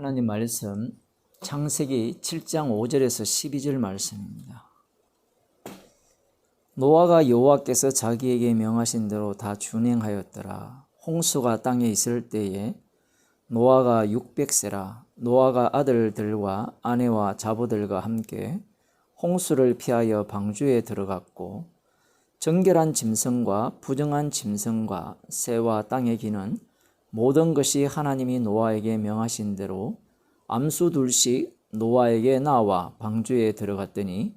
하나님 말씀 창세기 7장 5절에서 12절 말씀입니다. 노아가 여호와께서 자기에게 명하신 대로 다 준행하였더라. 홍수가 땅에 있을 때에 노아가 600세라. 노아가 아들들과 아내와 자부들과 함께 홍수를 피하여 방주에 들어갔고 정결한 짐승과 부정한 짐승과 새와 땅에 기는 모든 것이 하나님이 노아에게 명하신 대로 암수 둘씩 노아에게 나와 방주에 들어갔더니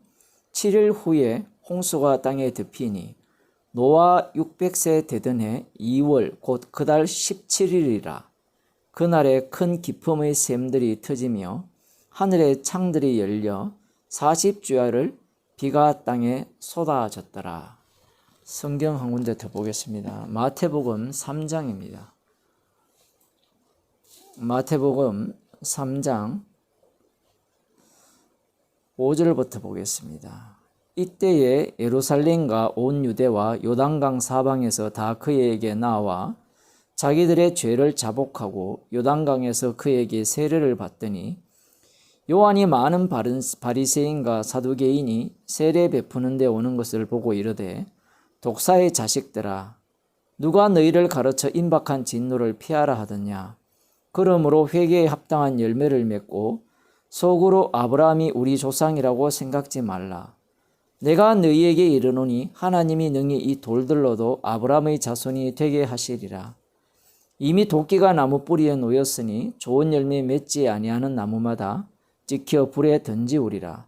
7일 후에 홍수가 땅에 덮이니 노아 600세 되던 해 2월 곧 그달 17일이라. 그날에 큰 기품의 샘들이 터지며 하늘의 창들이 열려 40주야를 비가 땅에 쏟아졌더라. 성경 한 군데 더 보겠습니다. 마태복음 3장입니다. 마태복음 3장 5절부터 보겠습니다. 이때에 예루살렘과 온 유대와 요단강 사방에서 다 그에게 나와 자기들의 죄를 자복하고 요단강에서 그에게 세례를 받더니 요한이 많은 바리새인과 사두개인이 세례 베푸는 데 오는 것을 보고 이르되 독사의 자식들아 누가 너희를 가르쳐 임박한 진노를 피하라 하더냐. 그러므로 회개에 합당한 열매를 맺고 속으로 아브라함이 우리 조상이라고 생각지 말라. 내가 너희에게 이르노니 하나님이 능히 이 돌들로도 아브라함의 자손이 되게 하시리라. 이미 도끼가 나무 뿌리에 놓였으니 좋은 열매 맺지 아니하는 나무마다 찍혀 불에 던지우리라.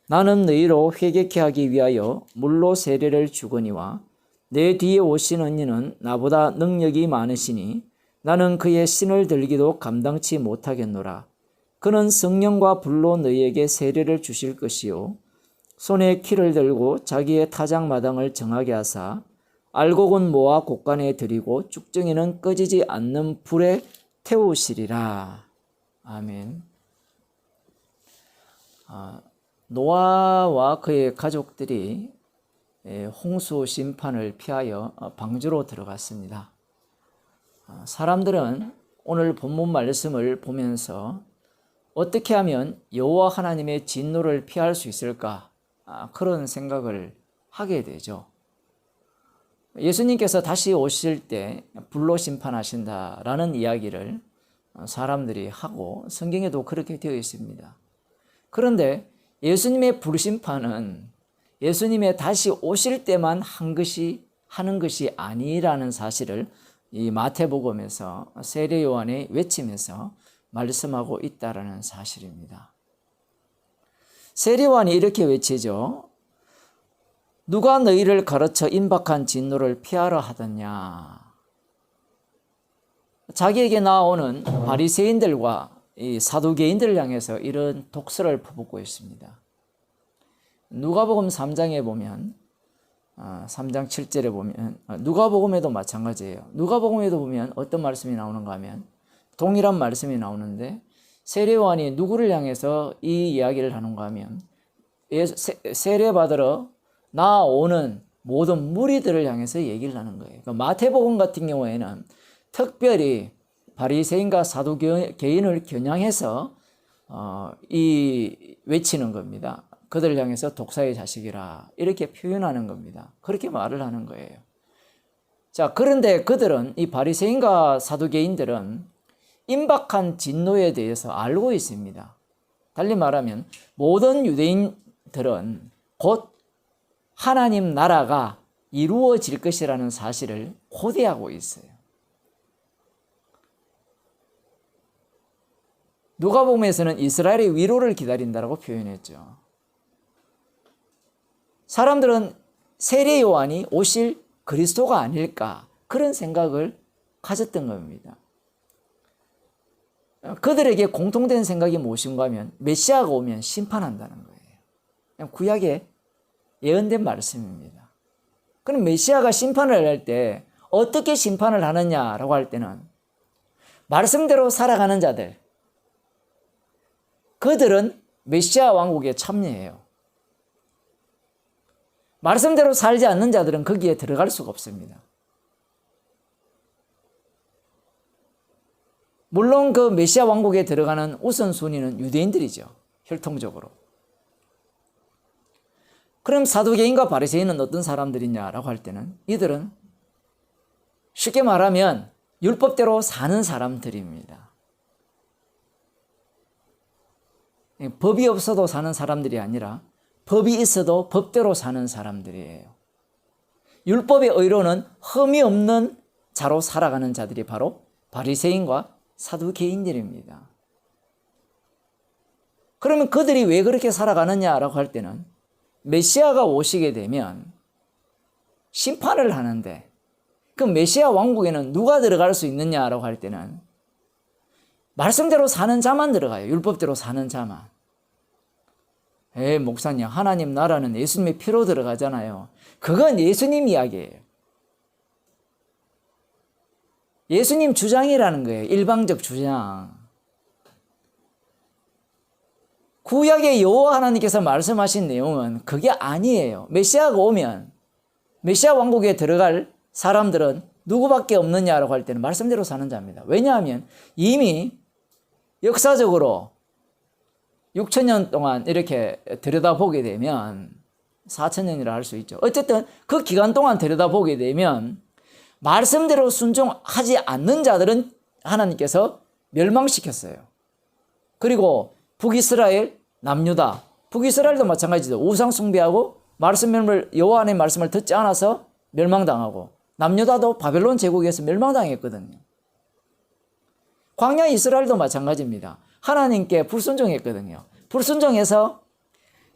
나는 너희로 회개케 하기 위하여 물로 세례를 주거니와 내 뒤에 오시는 이는 나보다 능력이 많으시니 나는 그의 신을 들기도 감당치 못하겠노라. 그는 성령과 불로 너희에게 세례를 주실 것이요 손에 키를 들고 자기의 타작마당을 정하게 하사 알곡은 모아 곡간에 들이고 쭉정이는 꺼지지 않는 불에 태우시리라. 아멘. 노아와 그의 가족들이 홍수 심판을 피하여 방주로 들어갔습니다. 사람들은 오늘 본문 말씀을 보면서 어떻게 하면 여호와 하나님의 진노를 피할 수 있을까? 그런 생각을 하게 되죠. 예수님께서 다시 오실 때 불로 심판하신다라는 이야기를 사람들이 하고 성경에도 그렇게 되어 있습니다. 그런데 예수님의 불심판은 예수님의 다시 오실 때만 하는 것이 아니라는 사실을 이 마태복음에서 세례 요한의 외침에서 말씀하고 있다라는 사실입니다. 세례 요한이 이렇게 외치죠. 누가 너희를 가르쳐 임박한 진노를 피하라 하더냐. 자기에게 나오는 바리새인들과 이 사두개인들을 향해서 이런 독설을 퍼붓고 있습니다. 누가복음 3장에 보면 3장 7절에 보면 누가복음에도 마찬가지예요. 누가복음에도 보면 어떤 말씀이 나오는가 하면 동일한 말씀이 나오는데 세례 요한이 누구를 향해서 이 이야기를 하는가 하면 세례 받으러 나오는 모든 무리들을 향해서 얘기를 하는 거예요. 그러니까 마태복음 같은 경우에는 특별히 바리새인과 사두개인을 겨냥해서 외치는 겁니다. 그들을 향해서 독사의 자식이라 이렇게 표현하는 겁니다. 그렇게 말을 하는 거예요. 자, 그런데 그들은 이 바리새인과 사두개인들은 임박한 진노에 대해서 알고 있습니다. 달리 말하면 모든 유대인들은 곧 하나님 나라가 이루어질 것이라는 사실을 고대하고 있어요. 누가복음에서는 이스라엘의 위로를 기다린다라고 표현했죠. 사람들은 세례 요한이 오실 그리스도가 아닐까 그런 생각을 가졌던 겁니다. 그들에게 공통된 생각이 무엇인가 하면 메시아가 오면 심판한다는 거예요. 그냥 구약에 예언된 말씀입니다. 그럼 메시아가 심판을 할 때 어떻게 심판을 하느냐라고 할 때는 말씀대로 살아가는 자들, 그들은 메시아 왕국에 참여해요. 말씀대로 살지 않는 자들은 거기에 들어갈 수가 없습니다. 물론 그 메시아 왕국에 들어가는 우선순위는 유대인들이죠. 혈통적으로. 그럼 사두개인과 바리새인은 어떤 사람들이냐라고 할 때는 이들은 쉽게 말하면 율법대로 사는 사람들입니다. 법이 없어도 사는 사람들이 아니라 법이 있어도 법대로 사는 사람들이에요. 율법의 의로는 흠이 없는 자로 살아가는 자들이 바로 바리새인과 사두개인들입니다. 그러면 그들이 왜 그렇게 살아가느냐라고 할 때는 메시아가 오시게 되면 심판을 하는데 그 메시아 왕국에는 누가 들어갈 수 있느냐라고 할 때는 말씀대로 사는 자만 들어가요. 율법대로 사는 자만. 목사님, 하나님 나라는 예수님의 피로 들어가잖아요. 그건 예수님 이야기예요. 예수님 주장이라는 거예요. 일방적 주장. 구약의 여호와 하나님께서 말씀하신 내용은 그게 아니에요. 메시아가 오면 메시아 왕국에 들어갈 사람들은 누구밖에 없느냐라고 할 때는 말씀대로 사는 자입니다. 왜냐하면 이미 역사적으로 6,000년 동안 이렇게 들여다보게 되면 4,000년이라 할 수 있죠. 어쨌든 그 기간 동안 들여다보게 되면 말씀대로 순종하지 않는 자들은 하나님께서 멸망시켰어요. 그리고 북이스라엘, 남유다, 북이스라엘도 마찬가지죠. 우상 숭배하고 말씀을 여호와 하나님의 말씀을 듣지 않아서 멸망당하고 남유다도 바벨론 제국에서 멸망당했거든요. 광야 이스라엘도 마찬가지입니다. 하나님께 불순종했거든요. 불순종해서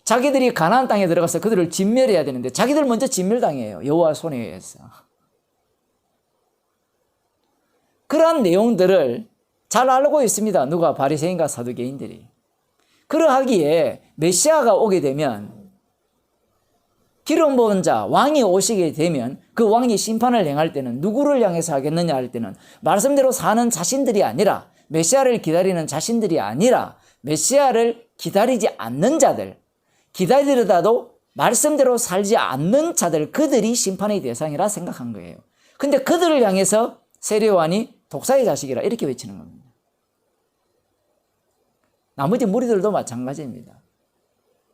자기들이 가나안 땅에 들어가서 그들을 진멸해야 되는데 자기들 먼저 진멸당해요. 여호와 손에 의해서. 그러한 내용들을 잘 알고 있습니다. 누가? 바리새인과 사두개인들이. 그러하기에 메시아가 오게 되면 기름 부은 자, 왕이 오시게 되면 그 왕이 심판을 행할 때는 누구를 향해서 하겠느냐 할 때는 말씀대로 사는 자신들이 아니라 메시아를 기다리는 자신들이 아니라 메시아를 기다리지 않는 자들, 기다리다도 말씀대로 살지 않는 자들, 그들이 심판의 대상이라 생각한 거예요. 근데 그들을 향해서 세례요한이 독사의 자식이라 이렇게 외치는 겁니다. 나머지 무리들도 마찬가지입니다.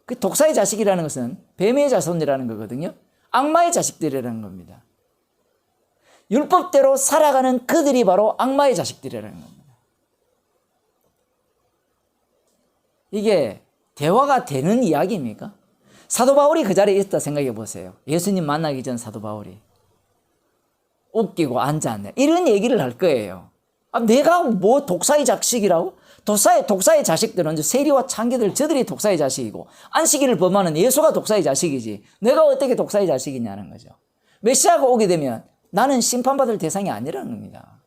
그 독사의 자식이라는 것은 뱀의 자손이라는 거거든요. 악마의 자식들이라는 겁니다. 율법대로 살아가는 그들이 바로 악마의 자식들이라는 겁니다. 이게 대화가 되는 이야기입니까? 사도 바울이 그 자리에 있다 생각해 보세요. 예수님 만나기 전 사도 바울이 웃기고 앉아있네. 이런 얘기를 할 거예요. 내가 뭐 독사의 자식이라고? 독사의 자식들은 세리와 창기들, 저들이 독사의 자식이고 안식일을 범하는 예수가 독사의 자식이지 내가 어떻게 독사의 자식이냐는 거죠. 메시아가 오게 되면 나는 심판받을 대상이 아니라는 겁니다.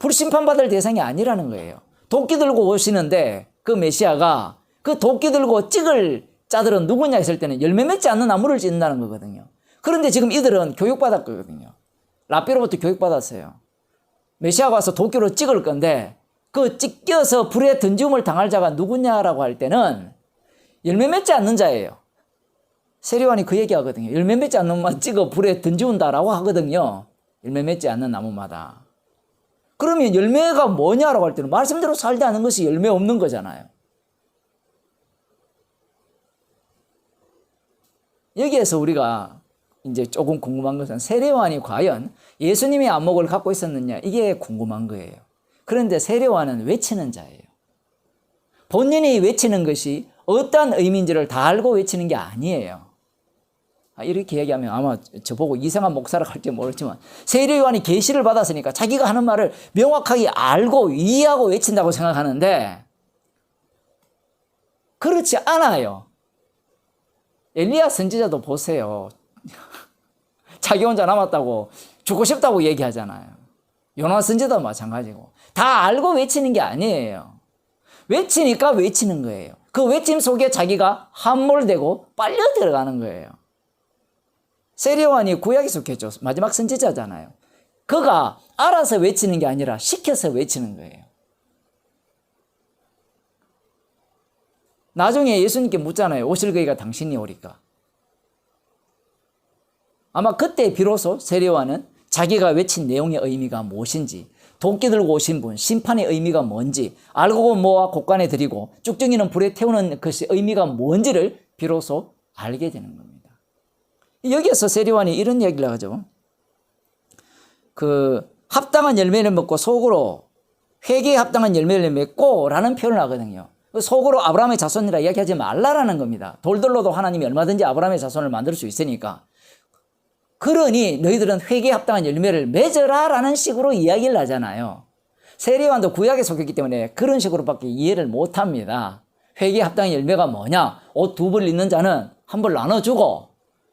불심판받을 대상이 아니라는 거예요. 도끼 들고 오시는데 그 메시아가 그 도끼 들고 찍을 자들은 누구냐 했을 때는 열매 맺지 않는 나무를 찢는다는 거거든요. 그런데 지금 이들은 교육받았거든요. 랍비로부터 교육받았어요. 메시아가 와서 도끼로 찍을 건데 그 찢겨서 불에 던짐을 당할 자가 누구냐라고 할 때는 열매 맺지 않는 자예요. 세례요한이 그 얘기하거든요. 열매 맺지 않는 나무만 찍어 불에 던지운다라고 하거든요. 열매 맺지 않는 나무마다. 그러면 열매가 뭐냐라고 할 때는 말씀대로 살지 않는 것이 열매 없는 거잖아요. 여기에서 우리가 이제 조금 궁금한 것은 세례요한이 과연 예수님의 안목을 갖고 있었느냐, 이게 궁금한 거예요. 그런데 세례요한은 외치는 자예요. 본인이 외치는 것이 어떤 의미인지를 다 알고 외치는 게 아니에요. 이렇게 얘기하면 아마 저보고 이상한 목사라 할지 모르지만 세례요한이 계시를 받았으니까 자기가 하는 말을 명확하게 알고 이해하고 외친다고 생각하는데 그렇지 않아요. 엘리야 선지자도 보세요. 자기 혼자 남았다고 죽고 싶다고 얘기하잖아요. 요나 선지자도 마찬가지고 다 알고 외치는 게 아니에요. 외치니까 외치는 거예요. 그 외침 속에 자기가 함몰되고 빨려 들어가는 거예요. 세례요한이 구약에 속했죠. 마지막 선지자잖아요. 그가 알아서 외치는 게 아니라 시켜서 외치는 거예요. 나중에 예수님께 묻잖아요. 오실 그이가 당신이 오리까. 아마 그때 비로소 세례요한은 자기가 외친 내용의 의미가 무엇인지, 도끼 들고 오신 분, 심판의 의미가 뭔지, 알고 모아 곳간에 드리고 쭉정이는 불에 태우는 것이 의미가 뭔지를 비로소 알게 되는 겁니다. 여기에서 세리완이 이런 얘기를 하죠. 합당한 열매를 먹고 속으로 회개에 합당한 열매를 맺고 라는 표현을 하거든요. 속으로 아브라함의 자손이라 이야기하지 말라라는 겁니다. 돌들로도 하나님이 얼마든지 아브라함의 자손을 만들 수 있으니까. 그러니 너희들은 회개에 합당한 열매를 맺어라 라는 식으로 이야기를 하잖아요. 세리완도 구약에 속했기 때문에 그런 식으로밖에 이해를 못합니다. 회개에 합당한 열매가 뭐냐? 옷 2벌 입는 자는 1벌 나눠주고,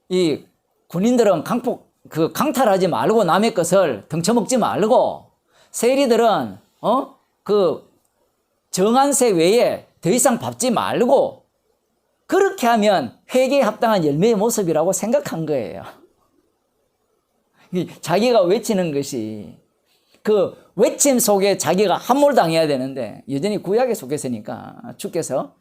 이 군인들은 강탈하지 말고 남의 것을 덩쳐먹지 말고, 세리들은 정한세 외에 더 이상 밟지 말고, 그렇게 하면 회개에 합당한 열매의 모습이라고 생각한 거예요. 자기가 외치는 것이 그 외침 속에 자기가 함몰당해야 되는데 여전히 구약에 속했으니까 주께서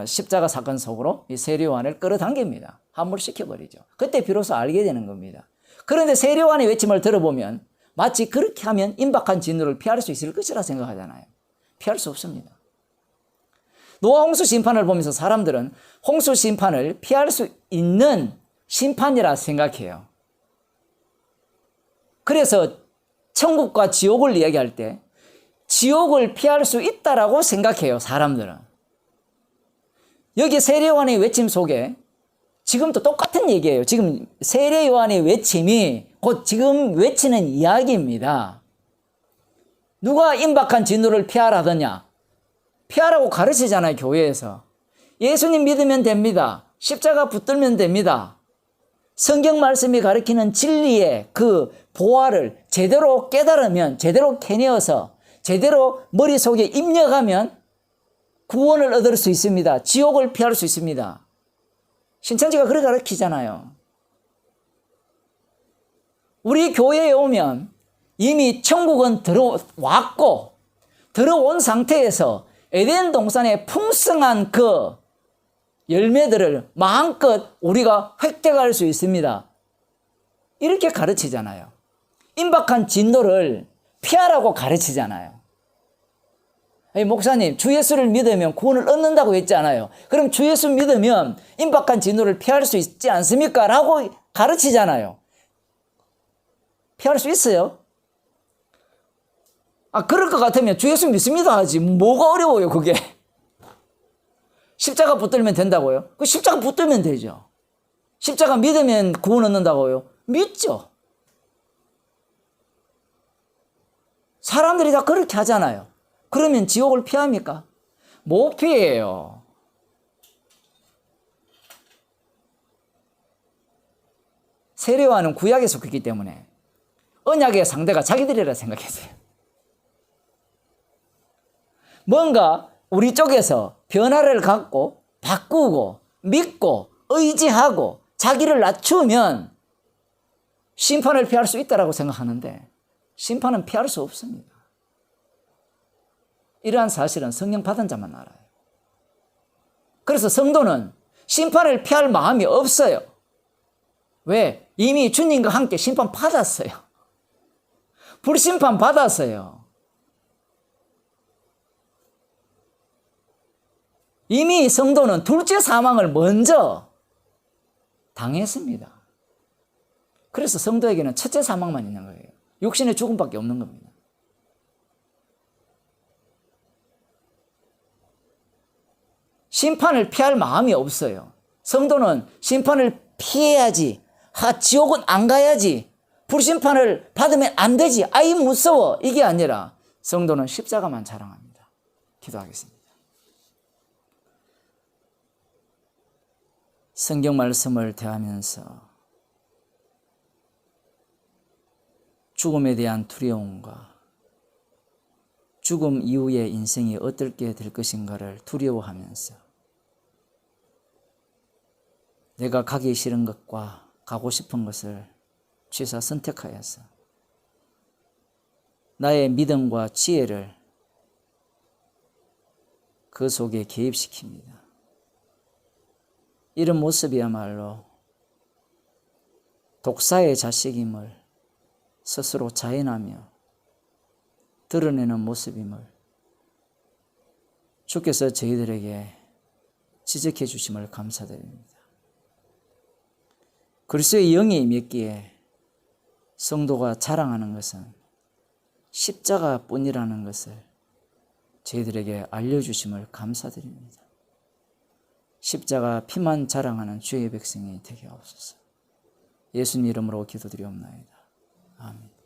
십자가 사건 속으로 이 세리요한을 끌어당깁니다. 함몰시켜버리죠. 그때 비로소 알게 되는 겁니다. 그런데 세리요한의 외침을 들어보면 마치 그렇게 하면 임박한 진노를 피할 수 있을 것이라 생각하잖아요. 피할 수 없습니다. 노아 홍수 심판을 보면서 사람들은 홍수 심판을 피할 수 있는 심판이라 생각해요. 그래서 천국과 지옥을 이야기할 때 지옥을 피할 수 있다라고 생각해요, 사람들은. 여기 세례요한의 외침 속에 지금도 똑같은 얘기예요. 지금 세례요한의 외침이 곧 지금 외치는 이야기입니다. 누가 임박한 진노를 피하라더냐? 피하라고 가르치잖아요, 교회에서. 예수님 믿으면 됩니다. 십자가 붙들면 됩니다. 성경 말씀이 가리키는 진리의 그 보화를 제대로 깨달으면, 제대로 캐내어서 제대로 머릿속에 입력하면 구원을 얻을 수 있습니다. 지옥을 피할 수 있습니다. 신천지가 그렇게 가르치잖아요. 우리 교회에 오면 이미 천국은 들어왔고 들어온 상태에서 에덴 동산의 풍성한 그 열매들을 마음껏 우리가 획득할 수 있습니다. 이렇게 가르치잖아요. 임박한 진노를 피하라고 가르치잖아요. 목사님, 주 예수를 믿으면 구원을 얻는다고 했잖아요. 그럼 주 예수 믿으면 임박한 진노를 피할 수 있지 않습니까? 라고 가르치잖아요. 피할 수 있어요? 그럴 것 같으면 주 예수 믿습니다 하지. 뭐가 어려워요, 그게. 십자가 붙들면 된다고요? 그 십자가 붙들면 되죠. 십자가 믿으면 구원 얻는다고요? 믿죠. 사람들이 다 그렇게 하잖아요. 그러면 지옥을 피합니까? 못 피해요. 세례요한은 구약에 속했기 때문에 언약의 상대가 자기들이라 생각했어요. 뭔가 우리 쪽에서 변화를 갖고 바꾸고 믿고 의지하고 자기를 낮추면 심판을 피할 수 있다고 생각하는데 심판은 피할 수 없습니다. 이러한 사실은 성령 받은 자만 알아요. 그래서 성도는 심판을 피할 마음이 없어요. 왜? 이미 주님과 함께 심판 받았어요. 불심판 받았어요. 이미 성도는 둘째 사망을 먼저 당했습니다. 그래서 성도에게는 첫째 사망만 있는 거예요. 육신의 죽음밖에 없는 겁니다. 심판을 피할 마음이 없어요. 성도는 심판을 피해야지. 지옥은 안 가야지. 불심판을 받으면 안 되지. 아이 무서워. 이게 아니라 성도는 십자가만 자랑합니다. 기도하겠습니다. 성경 말씀을 대하면서 죽음에 대한 두려움과 죽음 이후의 인생이 어떻게 될 것인가를 두려워하면서 내가 가기 싫은 것과 가고 싶은 것을 취사 선택하여서 나의 믿음과 지혜를 그 속에 개입시킵니다. 이런 모습이야말로 독사의 자식임을 스스로 자인하며 드러내는 모습임을 주께서 저희들에게 지적해 주심을 감사드립니다. 그리스도의 영이 임했기에 성도가 자랑하는 것은 십자가뿐이라는 것을 저희들에게 알려주심을 감사드립니다. 십자가 피만 자랑하는 주의 백성이 되게 하옵소서. 예수님 이름으로 기도드리옵나이다. 아멘.